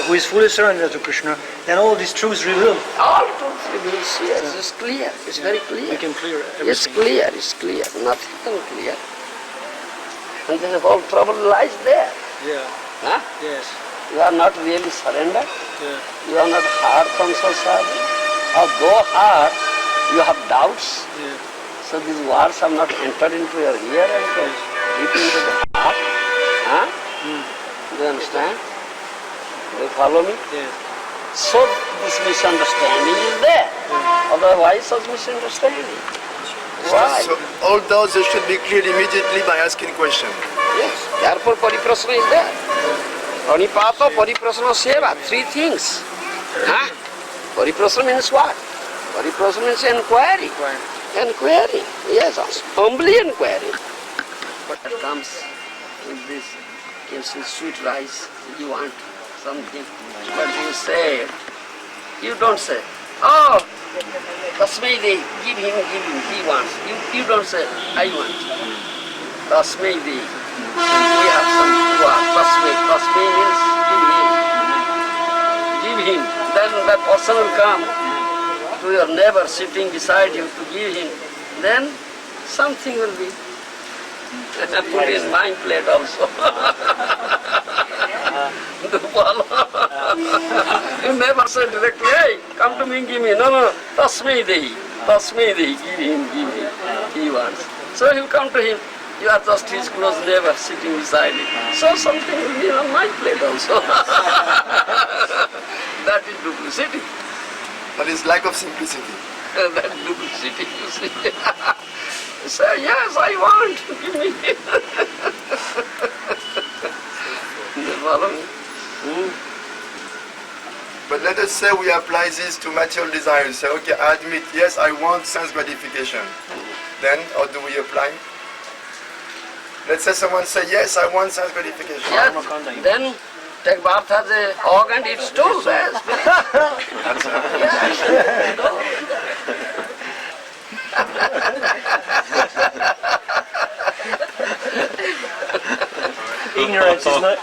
who is fully surrendered to Krishna, then all these truths revealed. All truths revealed, yes, it's clear, it's very clear. We can clear everything. It's clear, nothing unclear. And the whole trouble lies there. Yeah. Huh? Yes. You are not really surrendered. Yeah. You are not heart conscious serving. Or though heart, you have doubts. Yeah. So these words have not entered into your ear and deep into the heart. Huh? Do you understand? Do you follow me? Yes. So this misunderstanding is there. Otherwise such misunderstanding. Why? So all those should be cleared immediately by asking questions. Yes. Therefore pariprasana is there. Pranipata, pariprasana, seva. Three things. Huh? Pariprasana means what? Pariprasana means inquiry. Inquiry. Yes, humbly inquiry. But it comes with this, gives you sweet rice, you want something. But you say, you don't say, oh, Tasmai de, give him, he wants. You don't say, I want. Tasmai de, we have some Tasmai means give him. Then that person will come to your neighbor sitting beside you to give him. Then something will be put in my plate also. You never say directly, hey, come to me and give me. No, Tasmai Dehi, give him, he wants. So you come to him, you are just his close neighbor sitting beside him. So something will be on my plate also. That is duplicity. That is lack of simplicity. That is duplicity, you see. You say, yes, I want, give me. You follow me? But let us say we apply this to material desires. Say, okay, I admit, yes, I want sense gratification. Then, how do we apply? Let's say someone say, yes, I want sense gratification. Yes, then take bath as a hog and eat too. Yes.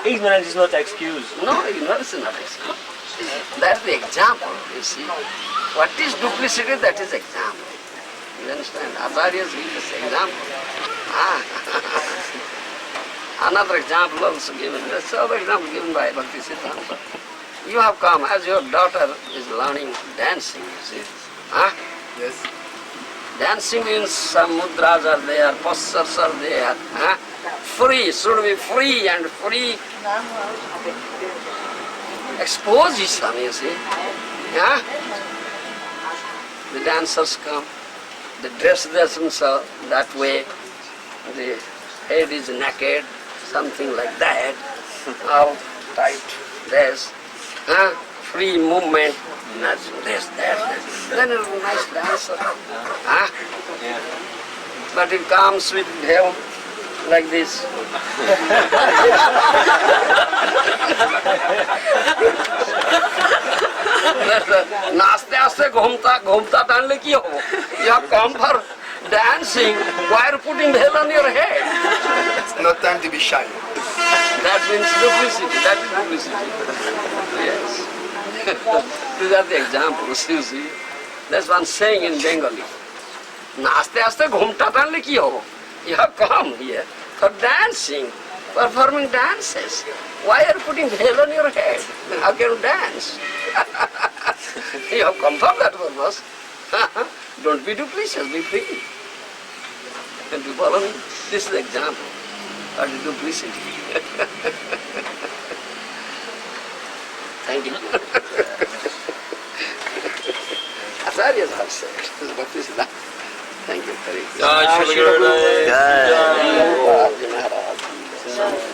Ignorance is not excuse. No, ignorance is not excuse. That's the example, you see. What is duplicity? That is example. You understand? Acharyas give this example. Another example also given. That's another example given by Bhaktivedanta. You have come as your daughter is learning dancing, you see. Yes. Dancing means some mudras are there, postures are there. Free, should be free and free. Exposition, you see. The dancers come, the dress themselves that way, the head is naked, something like that, all tight dress, free movement, this, that. Then it's a nice dancer. But it comes with veil like this. नाचते आस्ते घूमता डालने की हो या come for dancing, why are you putting veil on your head? It's not time to be shy. That means duplicity. That is duplicity. Yes. These are the examples, you see. There's one saying in Bengali. नाचते आस्ते घूमता डालने की हो. You have come here for dancing, performing dances. Why are you putting veil on your head? How can you dance? You have come for that purpose. Don't be duplicitous, be free. Can you follow me? This is the example of the duplicity. Thank you. Acharyas have said, Bhaktivedanta. Thank you. Very good. Jai Shri Guru Dev. Jai.